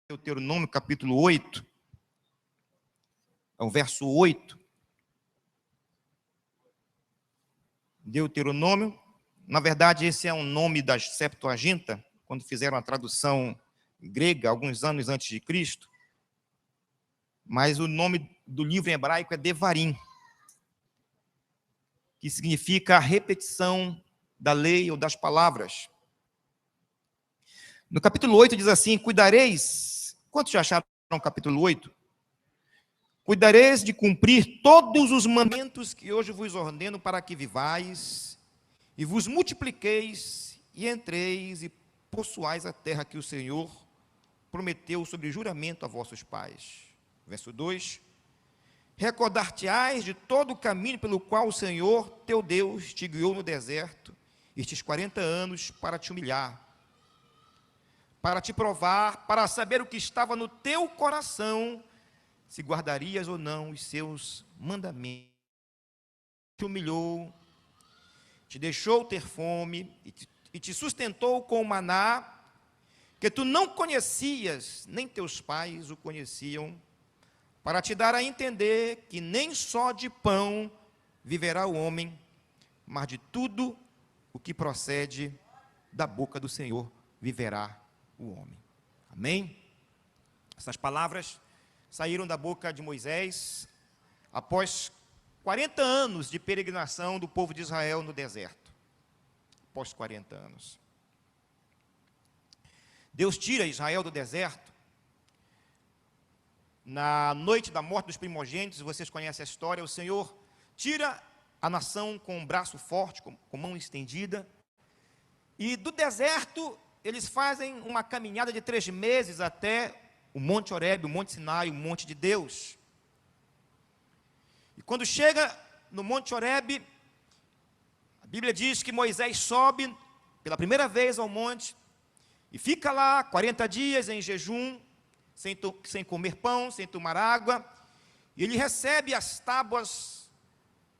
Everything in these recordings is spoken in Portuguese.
Deuteronômio capítulo 8, é o verso 8. Deuteronômio, na verdade esse é um nome da Septuaginta, quando fizeram a tradução grega, alguns anos antes de Cristo, mas o nome do livro em hebraico é Devarim, que significa a repetição da lei ou das palavras. No capítulo 8 diz assim: cuidareis, quantos já acharam o capítulo 8? Cuidareis de cumprir todos os mandamentos que hoje vos ordeno para que vivais, e vos multipliqueis, e entreis e possuais a terra que o Senhor prometeu sobre juramento a vossos pais. Verso 2: recordar-te-ás de todo o caminho pelo qual o Senhor, teu Deus, te guiou no deserto, estes 40 anos, para te humilhar, para te provar, para saber o que estava no teu coração, se guardarias ou não os seus mandamentos. Te humilhou, te deixou ter fome, e te sustentou com o maná, que tu não conhecias, nem teus pais o conheciam, para te dar a entender que nem só de pão viverá o homem, mas de tudo o que procede da boca do Senhor viverá o homem. Amém? Essas palavras saíram da boca de Moisés após 40 anos de peregrinação do povo de Israel no deserto. Após 40 anos. Deus tira Israel do deserto na noite da morte dos primogênitos. Vocês conhecem a história. O Senhor tira a nação com um braço forte, com mão estendida, e do deserto eles fazem uma caminhada de 3 meses até o Monte Horebe, o Monte Sinai, o Monte de Deus. E quando chega no Monte Horebe, a Bíblia diz que Moisés sobe pela primeira vez ao monte e fica lá 40 dias em jejum, sem comer pão, sem tomar água, e ele recebe as tábuas,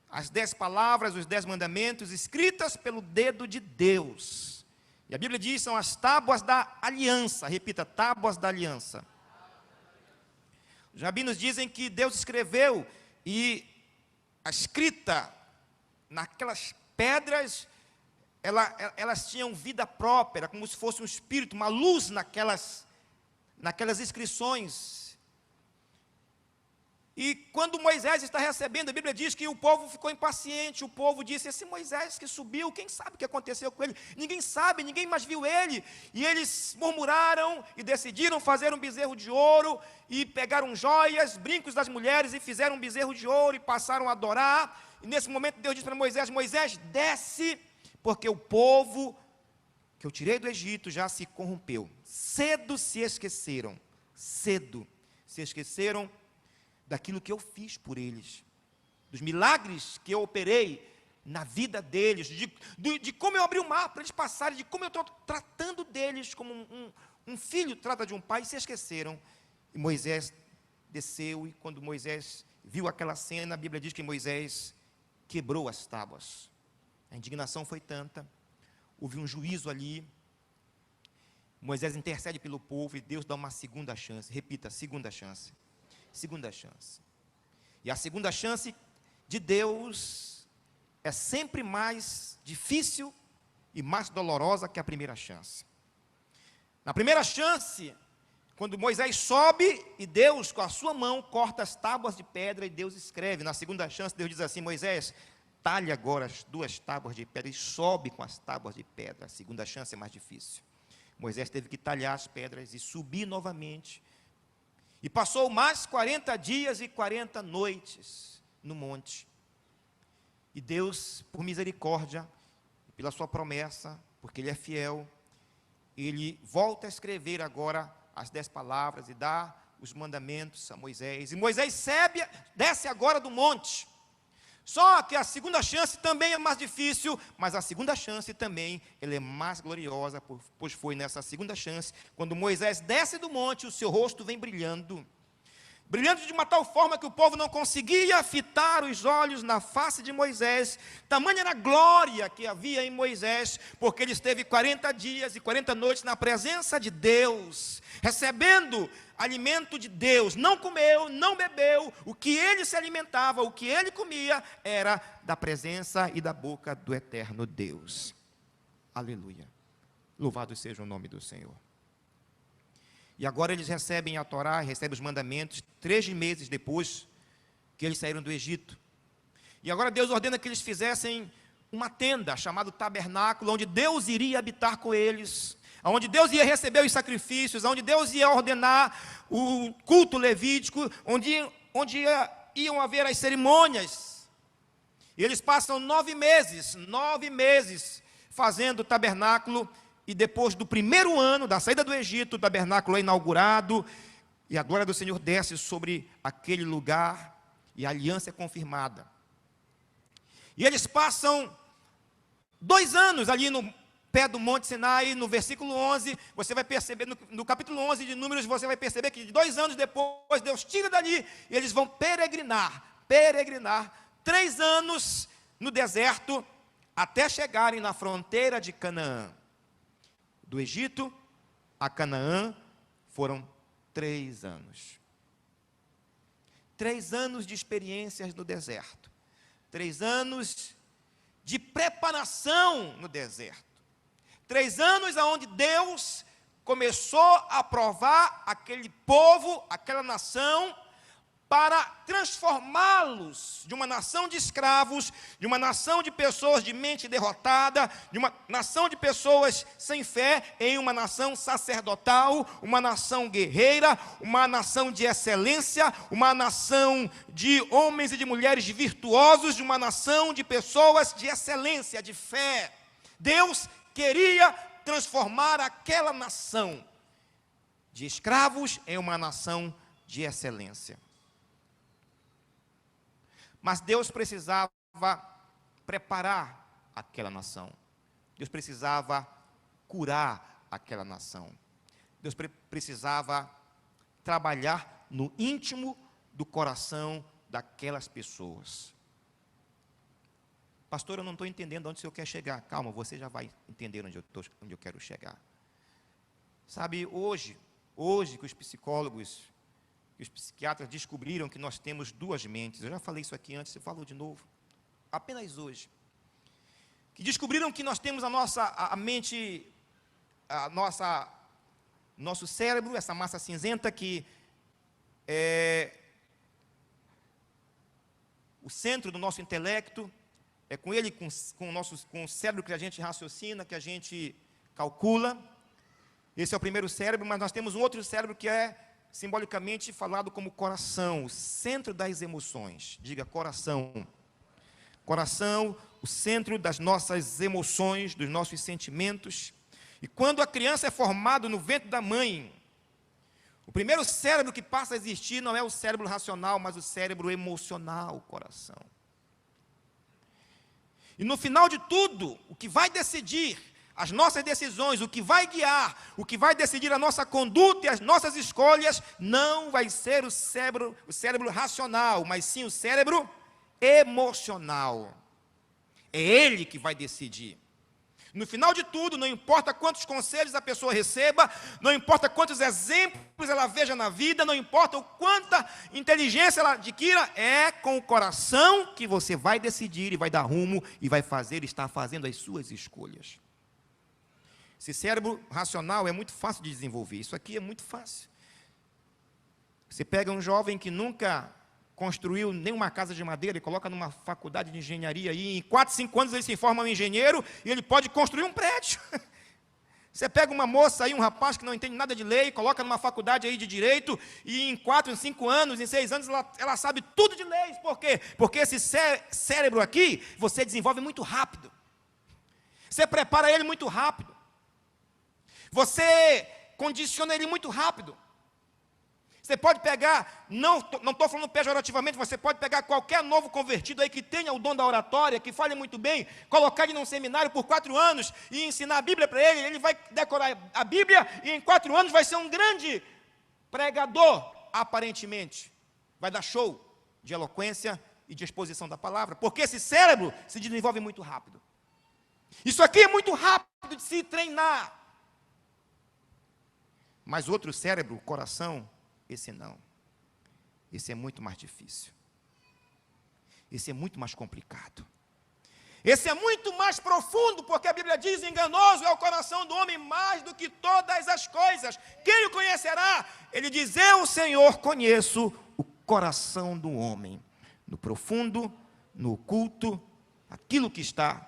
as 10 palavras, os 10 mandamentos, escritas pelo dedo de Deus. E a Bíblia diz, são as tábuas da aliança. Repita, tábuas da aliança. Os rabinos dizem que Deus escreveu, e a escrita naquelas pedras, elas tinham vida própria, como se fosse um espírito, uma luz naquelas inscrições. E quando Moisés está recebendo, a Bíblia diz que o povo ficou impaciente. O povo disse: esse Moisés que subiu, quem sabe o que aconteceu com ele? Ninguém sabe, ninguém mais viu ele. E eles murmuraram e decidiram fazer um bezerro de ouro, e pegaram joias, brincos das mulheres, e fizeram um bezerro de ouro, e passaram a adorar. E nesse momento Deus disse para Moisés: Moisés, desce, porque o povo que eu tirei do Egito já se corrompeu. Cedo se esqueceram daquilo que eu fiz por eles, dos milagres que eu operei na vida deles, de como eu abri o mar para eles passarem, de como eu estou tratando deles como um filho trata de um pai. Se esqueceram. E Moisés desceu, e quando Moisés viu aquela cena, a Bíblia diz que Moisés quebrou as tábuas. A indignação foi tanta, houve um juízo ali. Moisés intercede pelo povo, e Deus dá uma segunda chance. Repita, segunda chance. Segunda chance. E a segunda chance de Deus é sempre mais difícil e mais dolorosa que a primeira chance. Na primeira chance, quando Moisés sobe, e Deus com a sua mão corta as tábuas de pedra, e Deus escreve. Na segunda chance, Deus diz assim: Moisés, talhe agora as 2 tábuas de pedra, e sobe com as tábuas de pedra. A segunda chance é mais difícil. Moisés teve que talhar as pedras e subir novamente. E passou mais 40 dias e 40 noites no monte. E Deus, por misericórdia, pela sua promessa, porque Ele é fiel, Ele volta a escrever agora as 10 palavras e dá os mandamentos a Moisés. E Moisés desce agora do monte. Só que a segunda chance também é mais difícil, mas a segunda chance também ela é mais gloriosa, pois foi nessa segunda chance, quando Moisés desce do monte, o seu rosto vem brilhando. brilhando de uma tal forma que o povo não conseguia fitar os olhos na face de Moisés. Tamanha era a glória que havia em Moisés, porque ele esteve 40 dias e 40 noites na presença de Deus, recebendo alimento de Deus. Não comeu, não bebeu, o que ele se alimentava, o que ele comia, era da presença e da boca do eterno Deus. Aleluia. Louvado seja o nome do Senhor. E agora eles recebem a Torá, recebem os mandamentos, 3 meses depois que eles saíram do Egito. E agora Deus ordena que eles fizessem uma tenda, chamada tabernáculo, onde Deus iria habitar com eles, onde Deus ia receber os sacrifícios, onde Deus ia ordenar o culto levítico, onde iam haver as cerimônias. E eles passam 9 meses fazendo o tabernáculo. E depois do primeiro ano da saída do Egito, o tabernáculo é inaugurado, e a glória do Senhor desce sobre aquele lugar, e a aliança é confirmada. E eles passam 2 anos ali no pé do Monte Sinai, no versículo 11, você vai perceber, no capítulo 11 de Números, você vai perceber que 2 anos depois, Deus tira dali, e eles vão peregrinar 3 anos no deserto, até chegarem na fronteira de Canaã. Do Egito a Canaã foram 3 anos. 3 anos de experiências no deserto. 3 anos de preparação no deserto. 3 anos onde Deus começou a provar aquele povo, aquela nação, para transformá-los de uma nação de escravos, de uma nação de pessoas de mente derrotada, de uma nação de pessoas sem fé, em uma nação sacerdotal, uma nação guerreira, uma nação de excelência, uma nação de homens e de mulheres virtuosos, de uma nação de pessoas de excelência, de fé. Deus queria transformar aquela nação de escravos em uma nação de excelência. Mas Deus precisava preparar aquela nação. Deus precisava curar aquela nação. Deus precisava trabalhar no íntimo do coração daquelas pessoas. Pastor, eu não estou entendendo onde o senhor quer chegar. Calma, você já vai entender onde eu quero chegar. Sabe, hoje que os psicólogos e os psiquiatras descobriram que nós temos 2 mentes. Eu já falei isso aqui antes, você falou de novo. Apenas hoje. Que descobriram que nós temos nosso cérebro, essa massa cinzenta que é o centro do nosso intelecto, é com ele, com o cérebro que a gente raciocina, que a gente calcula. Esse é o primeiro cérebro, mas nós temos um outro cérebro que é simbolicamente falado como coração, o centro das emoções. Diga coração. Coração, o centro das nossas emoções, dos nossos sentimentos. E quando a criança é formada no ventre da mãe, o primeiro cérebro que passa a existir não é o cérebro racional, mas o cérebro emocional, o coração. E no final de tudo, o que vai decidir as nossas decisões, o que vai guiar, o que vai decidir a nossa conduta e as nossas escolhas, não vai ser o cérebro racional, mas sim o cérebro emocional. É ele que vai decidir. No final de tudo, não importa quantos conselhos a pessoa receba, não importa quantos exemplos ela veja na vida, não importa o quanta inteligência ela adquira, é com o coração que você vai decidir e vai dar rumo e vai estar fazendo as suas escolhas. Esse cérebro racional é muito fácil de desenvolver. Isso aqui é muito fácil. Você pega um jovem que nunca construiu nenhuma casa de madeira e coloca numa faculdade de engenharia e em 4, 5 anos ele se forma um engenheiro e ele pode construir um prédio. Você pega uma moça aí, um rapaz que não entende nada de lei, coloca numa faculdade aí de direito e em 4, em 5 anos, em 6 anos ela sabe tudo de leis. Por quê? Porque esse cérebro aqui você desenvolve muito rápido. Você prepara ele muito rápido. Você condiciona ele muito rápido. Você pode pegar, não estou falando pejorativamente, você pode pegar qualquer novo convertido aí que tenha o dom da oratória, que fale muito bem, colocar ele num seminário por 4 anos e ensinar a Bíblia para ele, ele vai decorar a Bíblia e em 4 anos vai ser um grande pregador, aparentemente. vai dar show de eloquência e de exposição da palavra, porque esse cérebro se desenvolve muito rápido. Isso aqui é muito rápido de se treinar. Mas outro cérebro, o coração, esse não. Esse é muito mais difícil. Esse é muito mais complicado. Esse é muito mais profundo, porque a Bíblia diz: enganoso é o coração do homem mais do que todas as coisas. Quem o conhecerá? Ele diz: eu, Senhor, conheço o coração do homem, no profundo, no oculto, aquilo que está.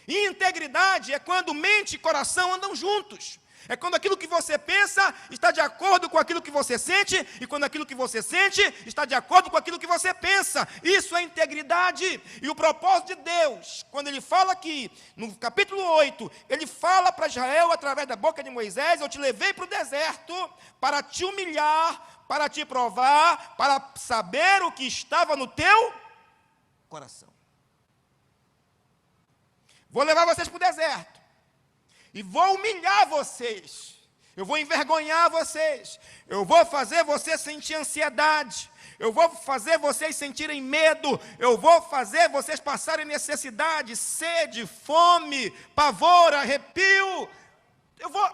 E integridade é quando mente e coração andam juntos. É quando aquilo que você pensa está de acordo com aquilo que você sente, e quando aquilo que você sente está de acordo com aquilo que você pensa. Isso é integridade. E o propósito de Deus, quando Ele fala aqui, no capítulo 8, Ele fala para Israel, através da boca de Moisés: eu te levei para o deserto para te humilhar, para te provar, para saber o que estava no teu coração. Vou levar vocês para o deserto. E vou humilhar vocês, eu vou envergonhar vocês, eu vou fazer vocês sentir ansiedade, eu vou fazer vocês sentirem medo, eu vou fazer vocês passarem necessidade, sede, fome, pavor, arrepio. Eu vou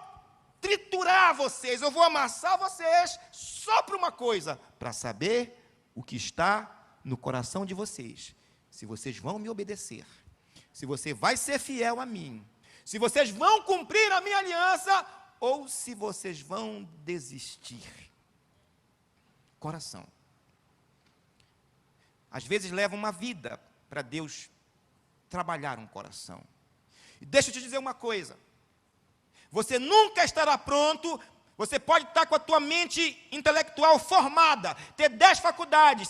triturar vocês, eu vou amassar vocês só para uma coisa: para saber o que está no coração de vocês. Se vocês vão me obedecer, se você vai ser fiel a mim, se vocês vão cumprir a minha aliança, ou se vocês vão desistir. Coração. Às vezes leva uma vida para Deus trabalhar um coração. E deixa eu te dizer uma coisa: você nunca estará pronto. Você pode estar com a tua mente intelectual formada, ter 10 faculdades,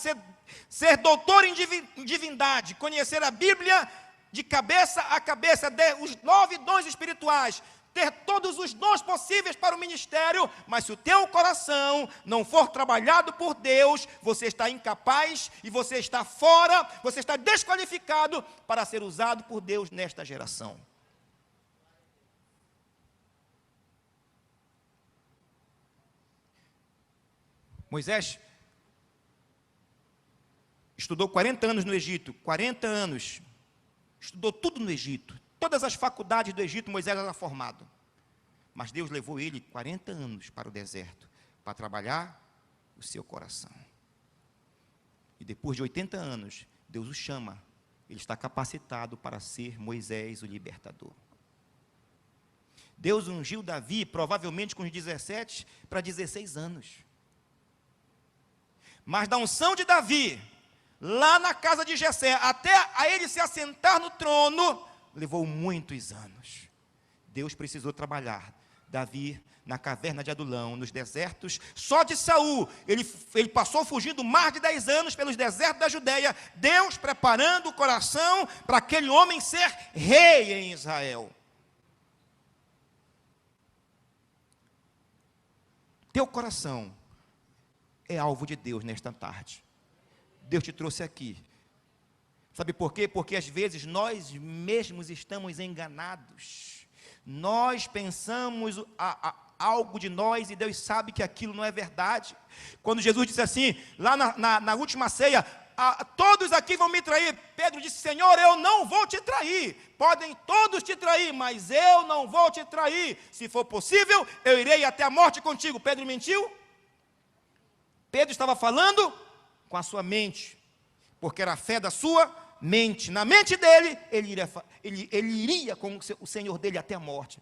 ser doutor em divindade, conhecer a Bíblia de cabeça a cabeça, os 9 dons espirituais, ter todos os dons possíveis para o ministério, mas se o teu coração não for trabalhado por Deus, você está incapaz e você está fora, você está desqualificado para ser usado por Deus nesta geração. Moisés estudou 40 anos no Egito, 40 anos. Estudou tudo no Egito. Todas as faculdades do Egito, Moisés era formado. Mas Deus levou ele 40 anos para o deserto, para trabalhar o seu coração. E depois de 80 anos, Deus o chama. Ele está capacitado para ser Moisés, o libertador. Deus ungiu Davi, provavelmente com os 17 para 16 anos. Mas da unção de Davi, lá na casa de Jessé, até a ele se assentar no trono, levou muitos anos. Deus precisou trabalhar Davi na caverna de Adulão, nos desertos. Só de Saul, ele passou fugindo mais de 10 anos pelos desertos da Judéia. Deus preparando o coração para aquele homem ser rei em Israel. Teu coração é alvo de Deus nesta tarde. Deus te trouxe aqui. Sabe por quê? Porque às vezes nós mesmos estamos enganados. Nós pensamos algo de nós e Deus sabe que aquilo não é verdade. Quando Jesus disse assim, lá na última ceia: todos aqui vão me trair. Pedro disse: Senhor, eu não vou te trair. Podem todos te trair, mas eu não vou te trair. Se for possível, eu irei até a morte contigo. Pedro mentiu? Pedro estava falando com a sua mente, porque era a fé da sua mente. Na mente dele, ele iria com o Senhor dele até a morte.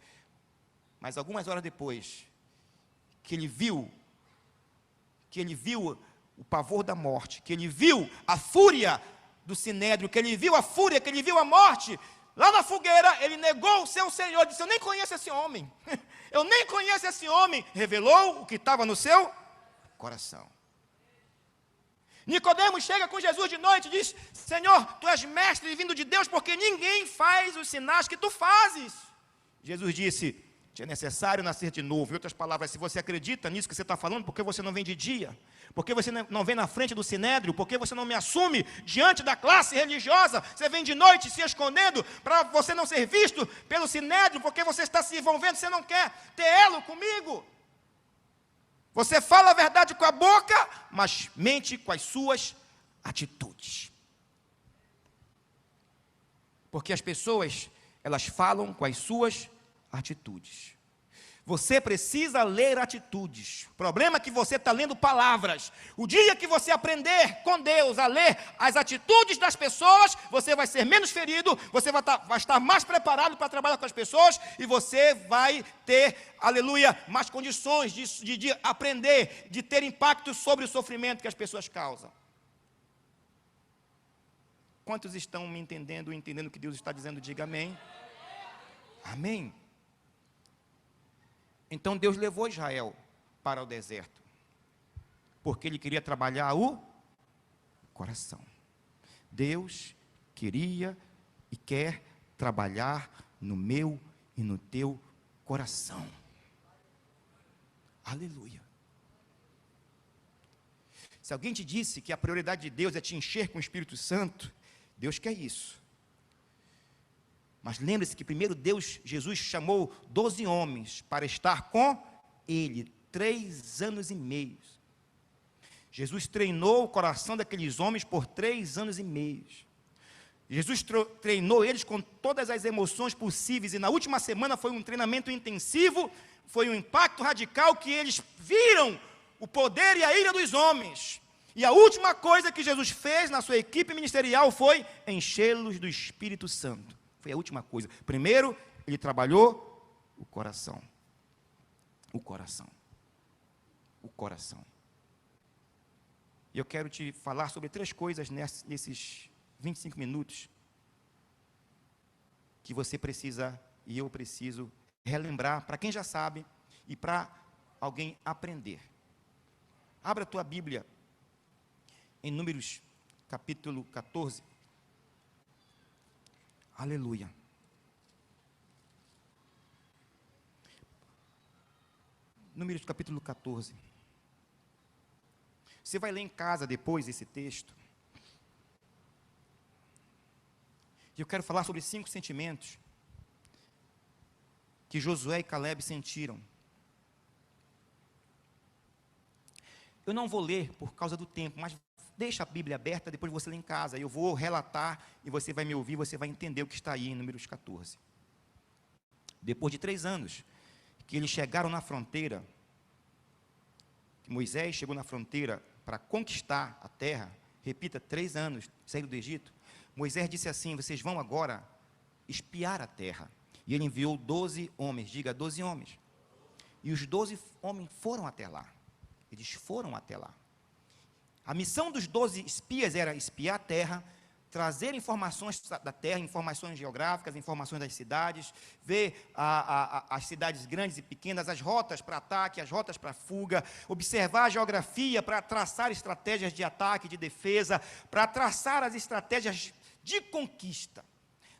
Mas algumas horas depois, que ele viu o pavor da morte, que ele viu a fúria do sinédrio, que ele viu a fúria, que ele viu a morte, lá na fogueira, ele negou o seu Senhor, disse: eu nem conheço esse homem, eu nem conheço esse homem. Revelou o que estava no seu coração. Nicodemos chega com Jesus de noite e diz: Senhor, tu és mestre vindo de Deus, porque ninguém faz os sinais que tu fazes. Jesus disse: te é necessário nascer de novo. Em outras palavras, se você acredita nisso que você está falando, por que você não vem de dia? Por que você não vem na frente do sinédrio? Por que você não me assume diante da classe religiosa? Você vem de noite se escondendo para você não ser visto pelo sinédrio, porque você está se envolvendo, você não quer ter elo comigo. Você fala a verdade com a boca, mas mente com as suas atitudes. Porque as pessoas, elas falam com as suas atitudes. Você precisa ler atitudes. O problema é que você está lendo palavras. O dia que você aprender com Deus a ler as atitudes das pessoas, você vai ser menos ferido, você vai estar mais preparado para trabalhar com as pessoas, e você vai ter, aleluia, mais condições de aprender, de ter impacto sobre o sofrimento que as pessoas causam. Quantos estão me entendendo o que Deus está dizendo? Diga amém. Amém. Então Deus levou Israel para o deserto, porque Ele queria trabalhar o coração. Deus queria e quer trabalhar no meu e no teu coração. Aleluia. Se alguém te disse que a prioridade de Deus é te encher com o Espírito Santo, Deus quer isso. Mas lembre-se que primeiro Jesus chamou 12 homens para estar com Ele 3 anos e meio. Jesus treinou o coração daqueles homens por 3 anos e meio. Jesus treinou eles com todas as emoções possíveis, e na última semana foi um treinamento intensivo, foi um impacto radical, que eles viram o poder e a ira dos homens. E a última coisa que Jesus fez na sua equipe ministerial foi enchê-los do Espírito Santo. Foi a última coisa. Primeiro, Ele trabalhou o coração. O coração. O coração. E eu quero te falar sobre 3 coisas nesses 25 minutos que você precisa e eu preciso relembrar, para quem já sabe e para alguém aprender. Abra a tua Bíblia em Números capítulo 14. Aleluia. Números capítulo 14. Você vai ler em casa depois esse texto. E eu quero falar sobre 5 sentimentos que Josué e Caleb sentiram. Eu não vou ler por causa do tempo, mas deixa a Bíblia aberta, depois você lê em casa. Eu vou relatar e você vai me ouvir, você vai entender o que está aí em Números 14. Depois de 3 anos, que eles chegaram na fronteira, que Moisés chegou na fronteira para conquistar a terra, repita, 3 anos, saindo do Egito, Moisés disse assim: vocês vão agora espiar a terra. E ele enviou 12 homens, diga 12 homens. E os 12 homens foram até lá. Eles foram até lá. A missão dos 12 espias era espiar a terra, trazer informações da terra, informações geográficas, informações das cidades, ver as cidades grandes e pequenas, as rotas para ataque, as rotas para fuga, observar a geografia para traçar estratégias de ataque, de defesa, para traçar as estratégias de conquista.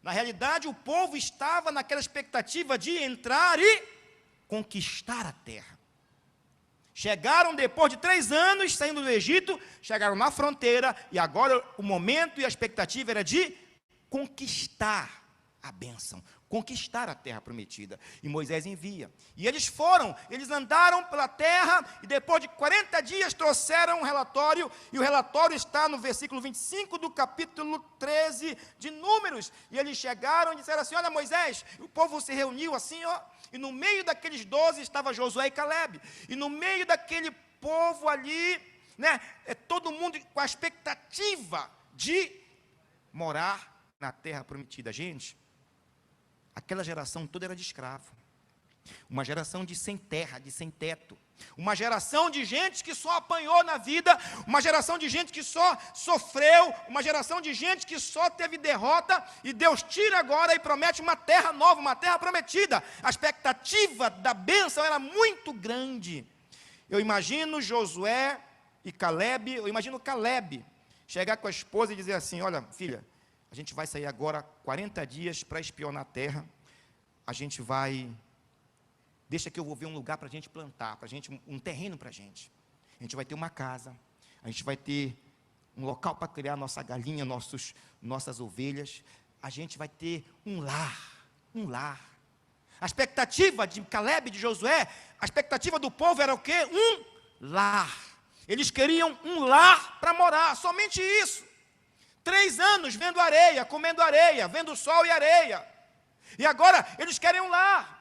Na realidade, o povo estava naquela expectativa de entrar e conquistar a terra. Chegaram depois de 3 anos, saindo do Egito, chegaram na fronteira, e agora o momento e a expectativa era de conquistar a bênção, conquistar a terra prometida. E Moisés envia. E eles foram, eles andaram pela terra, e depois de 40 dias trouxeram um relatório, e o relatório está no versículo 25 do capítulo 13 de Números. E eles chegaram e disseram assim: olha, Moisés, o povo se reuniu assim, ó, e no meio daqueles 12 estava Josué e Caleb, e no meio daquele povo ali, né, todo mundo com a expectativa de morar na terra prometida. Gente, aquela geração toda era de escravo, uma geração de sem terra, de sem teto, uma geração de gente que só apanhou na vida, uma geração de gente que só sofreu, uma geração de gente que só teve derrota, e Deus tira agora e promete uma terra nova, uma terra prometida. A expectativa da bênção era muito grande. Eu imagino Josué e Caleb, eu imagino Caleb chegar com a esposa e dizer assim: olha, filha, a gente vai sair agora 40 dias para espionar a terra, a gente vai, deixa que eu vou ver um lugar para a gente plantar, para a gente, um terreno para a gente vai ter uma casa, a gente vai ter um local para criar nossa galinha, nossas ovelhas, a gente vai ter um lar. A expectativa de Caleb e de Josué, a expectativa do povo era o quê? Um lar. Eles queriam um lar para morar, somente isso. 3 anos vendo areia, comendo areia, vendo sol e areia. E agora eles querem um lar.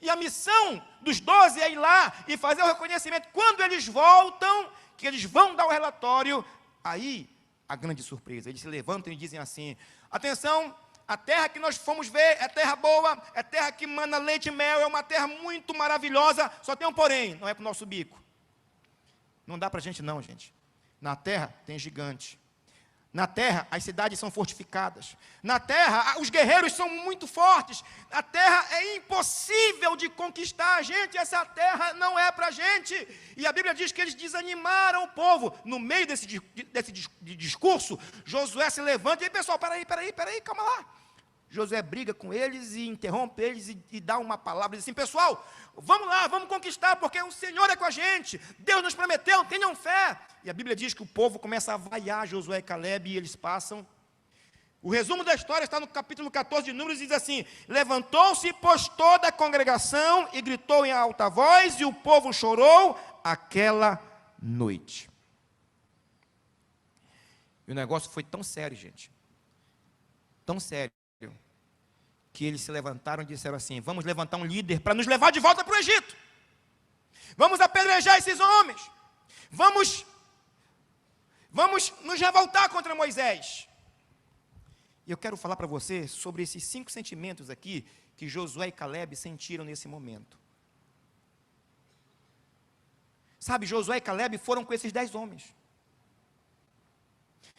E a missão dos 12 é ir lá e fazer o reconhecimento. Quando eles voltam, que eles vão dar o relatório, aí a grande surpresa. Eles se levantam e dizem assim: atenção, a terra que nós fomos ver é terra boa, é terra que mana leite e mel, é uma terra muito maravilhosa, só tem um porém, não é para o nosso bico. Não dá para a gente não, gente. Na terra tem gigante. Na terra, as cidades são fortificadas. Na terra, os guerreiros são muito fortes. A terra é impossível de conquistar a gente. Essa terra não é para a gente. E a Bíblia diz que eles desanimaram o povo. No meio desse discurso, Josué se levanta. E aí, pessoal, peraí, calma lá. Josué briga com eles e interrompe eles e dá uma palavra. Diz assim: pessoal, vamos lá, vamos conquistar, porque o Senhor é com a gente. Deus nos prometeu, tenham fé. E a Bíblia diz que o povo começa a vaiar Josué e Caleb e eles passam. O resumo da história está no capítulo 14 de Números e diz assim: levantou-se, pois, toda a congregação e gritou em alta voz, e o povo chorou aquela noite. E o negócio foi tão sério, gente, tão sério, que eles se levantaram e disseram assim: vamos levantar um líder para nos levar de volta para o Egito. Vamos apedrejar esses homens. Vamos nos revoltar contra Moisés. E eu quero falar para você sobre esses 5 sentimentos aqui que Josué e Caleb sentiram nesse momento. Sabe, Josué e Caleb foram com esses 10 homens.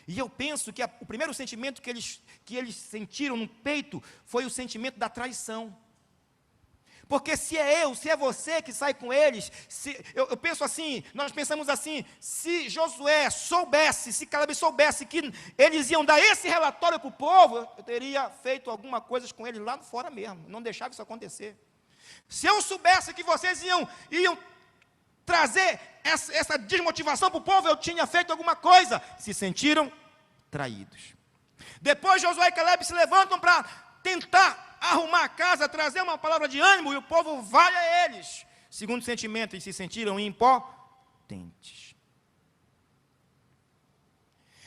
E eu penso que o primeiro sentimento que eles sentiram no peito foi o sentimento da traição. Porque se é você que sai com eles, eu penso assim, nós pensamos assim: se Josué soubesse, se Caleb soubesse que eles iam dar esse relatório para o povo, eu teria feito alguma coisa com eles lá fora mesmo, não deixava isso acontecer. Se eu soubesse que vocês iam trazer essa desmotivação para o povo, eu tinha feito alguma coisa. Se sentiram traídos. Depois Josué e Caleb se levantam para tentar arrumar a casa, trazer uma palavra de ânimo, e o povo vai a eles. Segundo sentimento, eles se sentiram impotentes.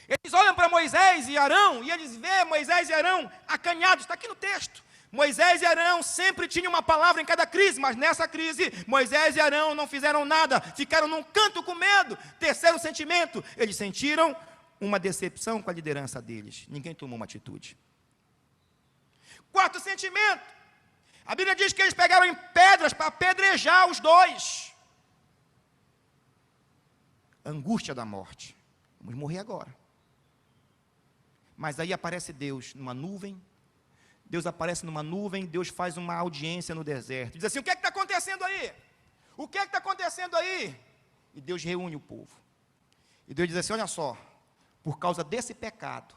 Eles olham para Moisés e Arão, e eles veem Moisés e Arão acanhados. Está aqui no texto. Moisés e Arão sempre tinham uma palavra em cada crise, mas nessa crise, Moisés e Arão não fizeram nada, ficaram num canto com medo. Terceiro sentimento, eles sentiram uma decepção com a liderança deles. Ninguém tomou uma atitude. Quarto sentimento, a Bíblia diz que eles pegaram em pedras para apedrejar os dois. Angústia da morte. Vamos morrer agora. Mas aí aparece Deus numa nuvem. Deus aparece numa nuvem, Deus faz uma audiência no deserto. Diz assim: o que é que está acontecendo aí? O que é que está acontecendo aí? E Deus reúne o povo. E Deus diz assim: olha só, por causa desse pecado,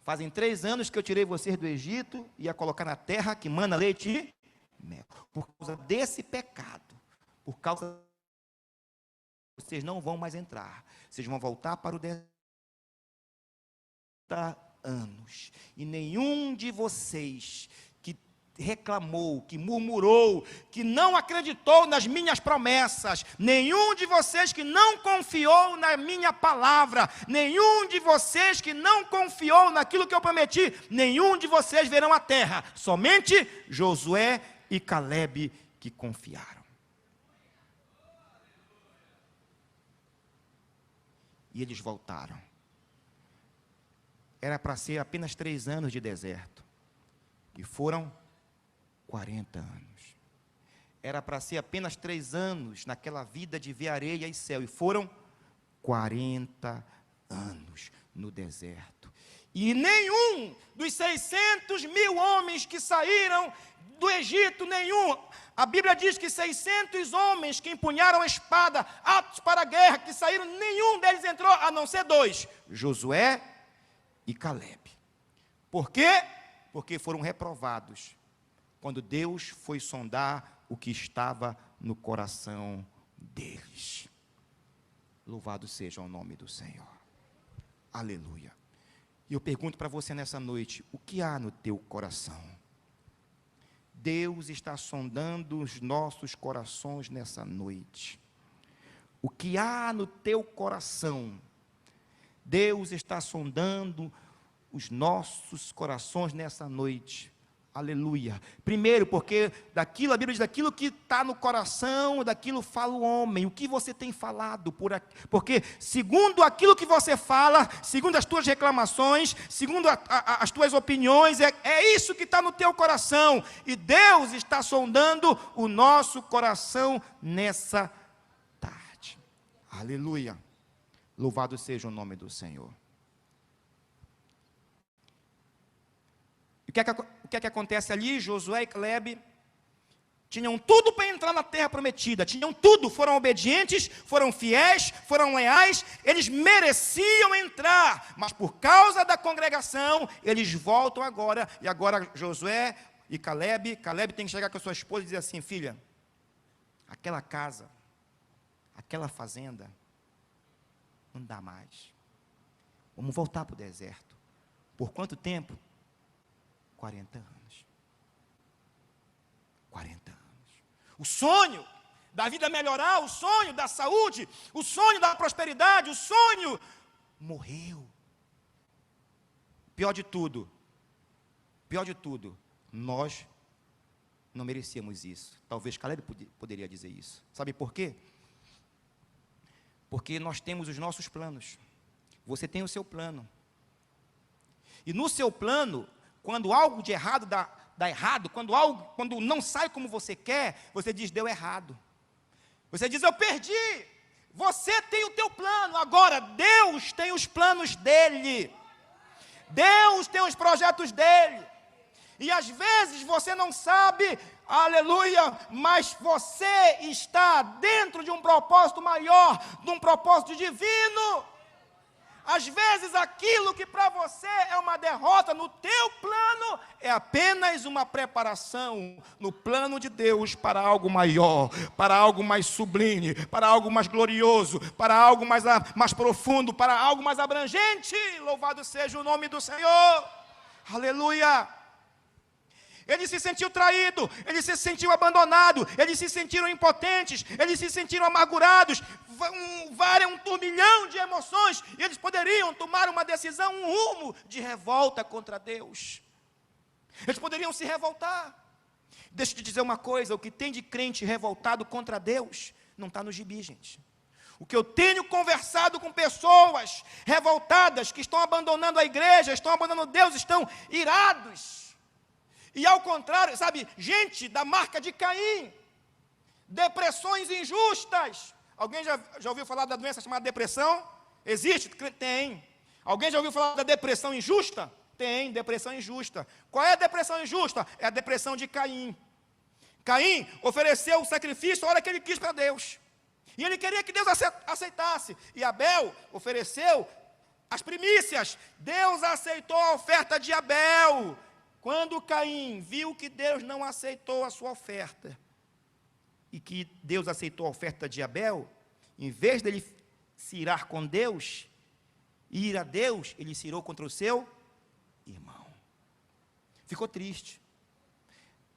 fazem 3 anos que eu tirei vocês do Egito e ia colocar na terra que mana leite e mel. Por causa desse pecado, por causa vocês não vão mais entrar. Vocês vão voltar para o deserto. Anos. E nenhum de vocês que reclamou, que murmurou, que não acreditou nas minhas promessas, nenhum de vocês que não confiou na minha palavra, nenhum de vocês que não confiou naquilo que eu prometi, nenhum de vocês verão a terra, somente Josué e Caleb que confiaram. E eles voltaram. Era para ser apenas 3 anos de deserto, e foram 40 anos. Era para ser apenas 3 anos naquela vida de ver areia e céu, e foram 40 anos no deserto. E nenhum dos 600.000 homens que saíram do Egito, nenhum, a Bíblia diz que 600 homens que empunharam a espada, aptos para a guerra, que saíram, nenhum deles entrou, a não ser 2, Josué e Caleb. Por quê? Porque foram reprovados quando Deus foi sondar o que estava no coração deles. Louvado seja o nome do Senhor. Aleluia. E eu pergunto para você nessa noite: o que há no teu coração? Deus está sondando os nossos corações nessa noite. o que há no teu coração. Deus está sondando os nossos corações nessa noite. Aleluia. Primeiro, porque daquilo, a Bíblia diz, daquilo que está no coração, daquilo fala o homem. O que você tem falado por aqui? Porque segundo aquilo que você fala, segundo as tuas reclamações, segundo as tuas opiniões, é isso que está no teu coração. E Deus está sondando o nosso coração nessa tarde. Aleluia. Louvado seja o nome do Senhor. O que é que acontece ali? Josué e Caleb tinham tudo para entrar na terra prometida, tinham tudo, foram obedientes, foram fiéis, foram leais, eles mereciam entrar, mas por causa da congregação, eles voltam agora, e agora Josué e Caleb tem que chegar com a sua esposa e dizer assim: filha, aquela casa, aquela fazenda, não dá mais, vamos voltar para o deserto. Por quanto tempo? 40 anos. 40 anos. O sonho da vida melhorar, o sonho da saúde, o sonho da prosperidade, o sonho morreu. Pior de tudo, nós não merecíamos isso. Talvez Caleb poderia dizer isso. Sabe por quê? Porque nós temos os nossos planos. Você tem o seu plano. E no seu plano, quando algo de errado dá errado, quando não sai como você quer, você diz: deu errado. Você diz: eu perdi. Você tem o teu plano, agora Deus tem os planos dele. Deus tem os projetos dele. E às vezes você não sabe, aleluia, mas você está dentro de um propósito maior, de um propósito divino. Às vezes aquilo que para você é uma derrota, no teu plano é apenas uma preparação no plano de Deus para algo maior, para algo mais sublime, para algo mais glorioso, para algo mais profundo, para algo mais abrangente. Louvado seja o nome do Senhor. Aleluia. Ele se sentiu traído, ele se sentiu abandonado, eles se sentiram impotentes, eles se sentiram amargurados, um turbilhão de emoções, e eles poderiam tomar uma decisão, um rumo de revolta contra Deus. Eles poderiam se revoltar. Deixa eu te dizer uma coisa: o que tem de crente revoltado contra Deus, não está no gibi, gente. O que eu tenho conversado com pessoas revoltadas, que estão abandonando a igreja, estão abandonando Deus, estão irados. E ao contrário, sabe, gente da marca de Caim, depressões injustas. Alguém já ouviu falar da doença chamada depressão? Existe? Tem. Alguém já ouviu falar da depressão injusta? Tem, depressão injusta. Qual é a depressão injusta? É a depressão de Caim. Caim ofereceu o sacrifício a hora que ele quis para Deus. E ele queria que Deus aceitasse. E Abel ofereceu as primícias. Deus aceitou a oferta de Abel. Quando Caim viu que Deus não aceitou a sua oferta, e que Deus aceitou a oferta de Abel, em vez dele se irar com Deus, ir a Deus, ele se irou contra o seu irmão. Ficou triste.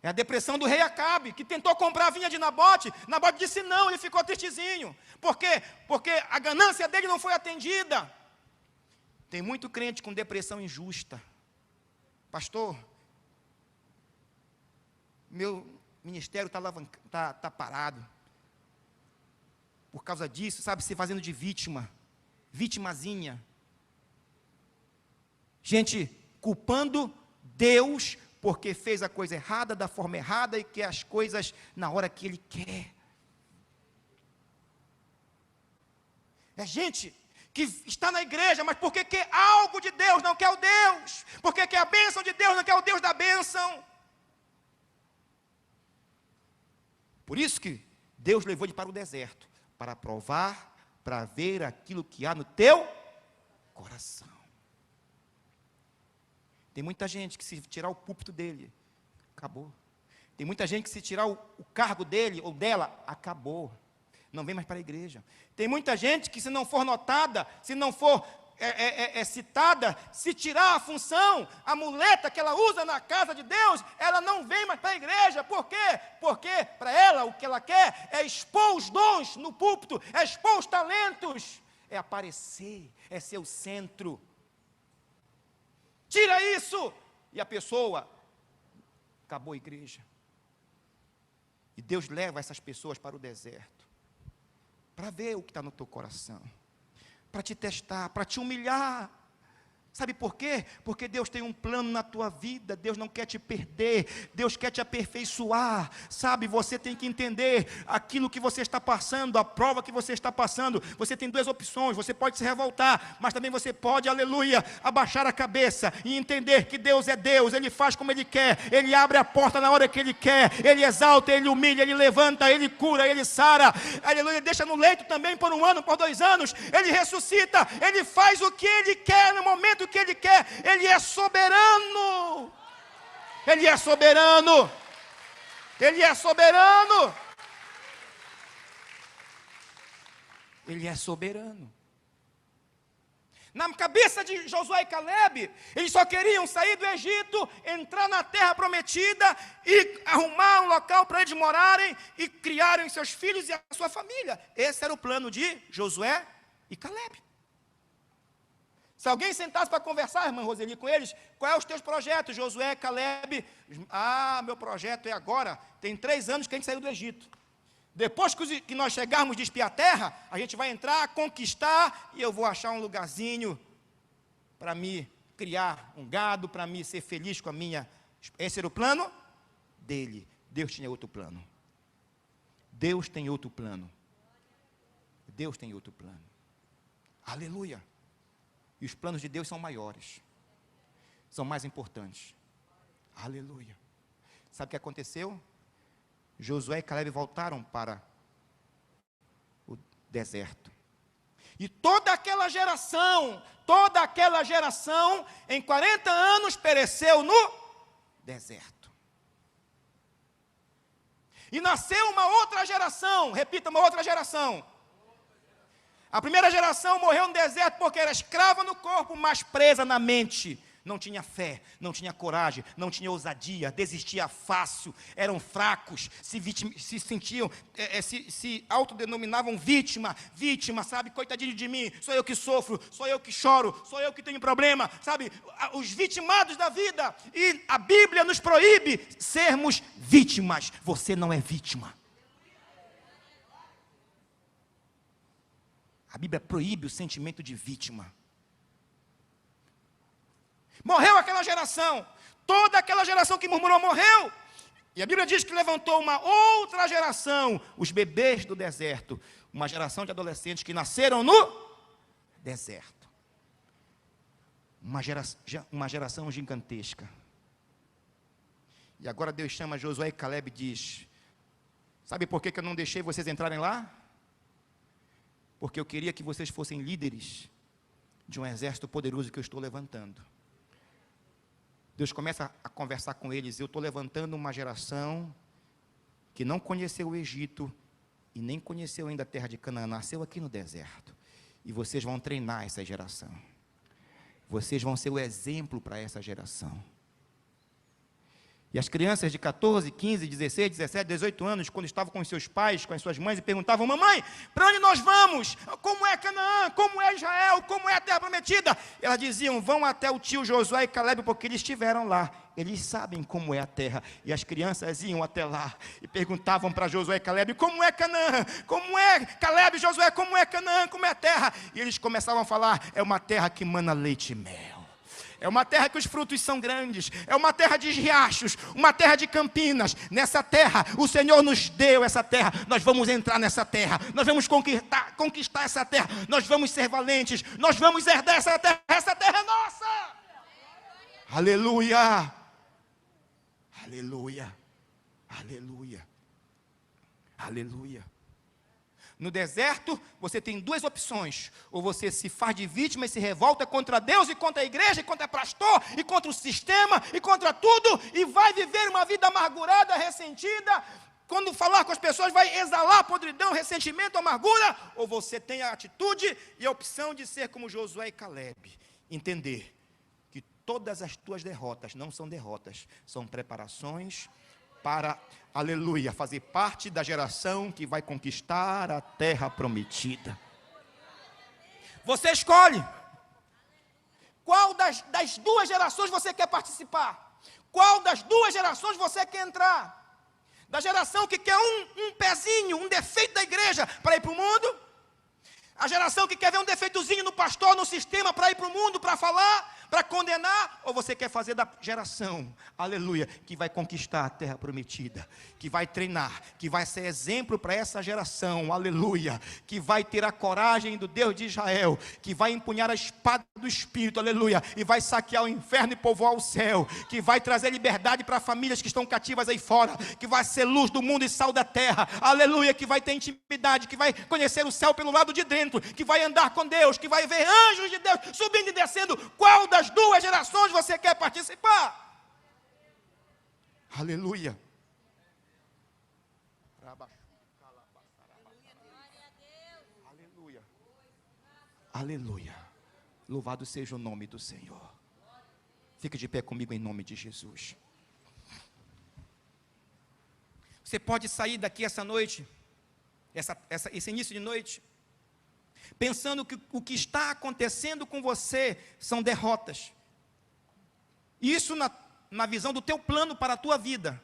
É a depressão do rei Acabe, que tentou comprar a vinha de Nabote. Nabote disse não, ele ficou tristezinho. Por quê? Porque a ganância dele não foi atendida. Tem muito crente com depressão injusta. Pastor, meu ministério está parado. Por causa disso, sabe, se fazendo de vitimazinha. Gente, culpando Deus porque fez a coisa errada, da forma errada, e quer as coisas na hora que Ele quer. É gente que está na igreja, mas porque quer algo de Deus, não quer o Deus. Porque quer a bênção de Deus, não quer o Deus da bênção. Por isso que Deus levou ele para o deserto, para provar, para ver aquilo que há no teu coração. Tem muita gente que se tirar o púlpito dele, acabou. Tem muita gente que se tirar o cargo dele ou dela, acabou. Não vem mais para a igreja. Tem muita gente que, se não for notada, se não for é citada, se tirar a função, a muleta que ela usa na casa de Deus, ela não vem mais para a igreja. Por quê? Porque para ela o que ela quer é expor os dons no púlpito, é expor os talentos, é aparecer, é ser o centro. Tira isso e a pessoa, acabou a igreja. E Deus leva essas pessoas para o deserto, para ver o que está no teu coração, para te testar, para te humilhar. Sabe por quê? Porque Deus tem um plano na tua vida, Deus não quer te perder, Deus quer te aperfeiçoar, sabe? Você tem que entender aquilo que você está passando, a prova que você está passando. Você tem duas opções: você pode se revoltar, mas também você pode, aleluia, abaixar a cabeça e entender que Deus é Deus, Ele faz como Ele quer, Ele abre a porta na hora que Ele quer, Ele exalta, Ele humilha, Ele levanta, Ele cura, Ele sara, aleluia, deixa no leito também por 1 ano, por 2 anos, Ele ressuscita, Ele faz o que Ele quer no momento que Ele quer. Ele é soberano. Ele é soberano. Ele é soberano. Ele é soberano. Na cabeça de Josué e Caleb, eles só queriam sair do Egito, entrar na terra prometida e arrumar um local para eles morarem e criarem seus filhos e a sua família. Esse era o plano de Josué e Caleb. Se alguém sentasse para conversar, irmã Roseli, com eles, qual é os teus projetos, Josué, Caleb? Meu projeto é agora, tem 3 anos que a gente saiu do Egito. Depois que nós chegarmos de espiar a terra, a gente vai entrar, conquistar, e eu vou achar um lugarzinho para me criar um gado, para me ser feliz com a minha... Esse era o plano dele. Deus tinha outro plano. Deus tem outro plano. Deus tem outro plano. Aleluia. E os planos de Deus são maiores, são mais importantes. Aleluia. Sabe o que aconteceu? Josué e Caleb voltaram para o deserto. E toda aquela geração, em 40 anos pereceu no deserto. E nasceu uma outra geração, repita, uma outra geração. A primeira geração morreu no deserto porque era escrava no corpo, mas presa na mente. Não tinha fé, não tinha coragem, não tinha ousadia, desistia fácil, eram fracos, se sentiam, se autodenominavam vítima, sabe? Coitadinho de mim, sou eu que sofro, sou eu que choro, sou eu que tenho problema, sabe? Os vitimados da vida. E a Bíblia nos proíbe sermos vítimas. Você não é vítima. A Bíblia proíbe o sentimento de vítima. Morreu aquela geração. Toda aquela geração que murmurou morreu. E a Bíblia diz que levantou uma outra geração, os bebês do deserto. Uma geração de adolescentes que nasceram no deserto. Uma geração gigantesca. E agora Deus chama Josué e Caleb e diz: sabe por que eu não deixei vocês entrarem lá? Porque eu queria que vocês fossem líderes de um exército poderoso que eu estou levantando. Deus começa a conversar com eles: eu estou levantando uma geração que não conheceu o Egito e nem conheceu ainda a terra de Canaã, nasceu aqui no deserto. E vocês vão treinar essa geração. Vocês vão ser o exemplo para essa geração. E as crianças de 14, 15, 16, 17, 18 anos, quando estavam com os seus pais, com as suas mães, e perguntavam: mamãe, para onde nós vamos? Como é Canaã? Como é Israel? Como é a terra prometida? E elas diziam: vão até o tio Josué e Caleb, porque eles estiveram lá. Eles sabem como é a terra. E as crianças iam até lá e perguntavam para Josué e Caleb: como é Canaã? Como é Caleb e Josué? Como é Canaã? Como é a terra? E eles começavam a falar: é uma terra que mana leite e mel. É uma terra que os frutos são grandes. É uma terra de riachos, uma terra de campinas. Nessa terra, o Senhor nos deu essa terra. Nós vamos entrar nessa terra. Nós vamos conquistar essa terra. Nós vamos ser valentes. Nós vamos herdar essa terra. Essa terra é nossa. Aleluia. Aleluia. Aleluia. Aleluia. No deserto, você tem duas opções: ou você se faz de vítima e se revolta contra Deus e contra a igreja, e contra o pastor, e contra o sistema, e contra tudo, e vai viver uma vida amargurada, ressentida, quando falar com as pessoas, vai exalar podridão, ressentimento, amargura, ou você tem a atitude e a opção de ser como Josué e Calebe, entender que todas as tuas derrotas não são derrotas, são preparações para, aleluia, fazer parte da geração que vai conquistar a terra prometida. Você escolhe qual das duas gerações você quer participar, qual das duas gerações você quer entrar. Da geração que quer um pezinho, um defeito da igreja para ir para o mundo, a geração que quer ver um defeitozinho no pastor, no sistema, para ir para o mundo, para falar, para condenar, ou você quer fazer da geração, aleluia, que vai conquistar a terra prometida, que vai treinar, que vai ser exemplo para essa geração, aleluia, que vai ter a coragem do Deus de Israel, que vai empunhar a espada do Espírito, aleluia, e vai saquear o inferno e povoar o céu, que vai trazer liberdade para famílias que estão cativas aí fora, que vai ser luz do mundo e sal da terra, aleluia, que vai ter intimidade, que vai conhecer o céu pelo lado de dentro, que vai andar com Deus, que vai ver anjos de Deus subindo e descendo. Qual das duas gerações você quer participar? Aleluia. Aleluia. Aleluia. Louvado seja o nome do Senhor. Fique de pé comigo em nome de Jesus. Você pode sair daqui essa noite, esse início de noite, pensando que o que está acontecendo com você são derrotas. Isso na visão do teu plano para a tua vida.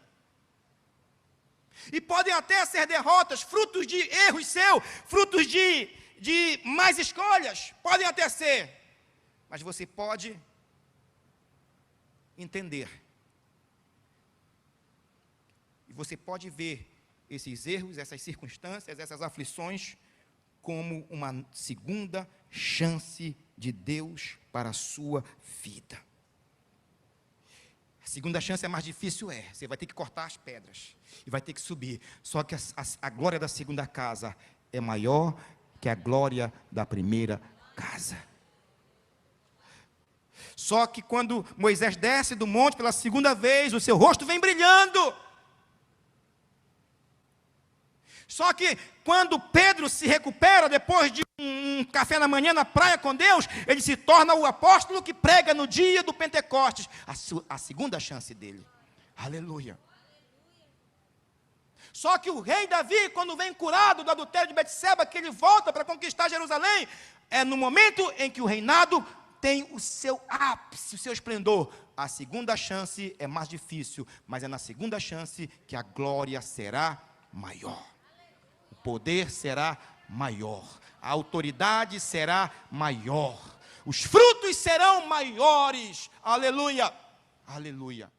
E podem até ser derrotas, frutos de erros seus, frutos de más escolhas, podem até ser. Mas você pode entender. E você pode ver esses erros, essas circunstâncias, essas aflições, como uma segunda chance de Deus para a sua vida. A segunda chance é mais difícil, você vai ter que cortar as pedras, e vai ter que subir, só que a glória da segunda casa é maior que a glória da primeira casa. Só que quando Moisés desce do monte pela segunda vez, o seu rosto vem brilhando. Só que quando Pedro se recupera depois de um café na manhã na praia com Deus, ele se torna o apóstolo que prega no dia do Pentecostes, a segunda chance dele. Aleluia. Só que o rei Davi, quando vem curado do adultério de Betseba, que ele volta para conquistar Jerusalém, é no momento em que o reinado tem o seu ápice, o seu esplendor. A segunda chance é mais difícil, mas é na segunda chance que a glória será maior. O poder será maior, a autoridade será maior, os frutos serão maiores, aleluia, aleluia.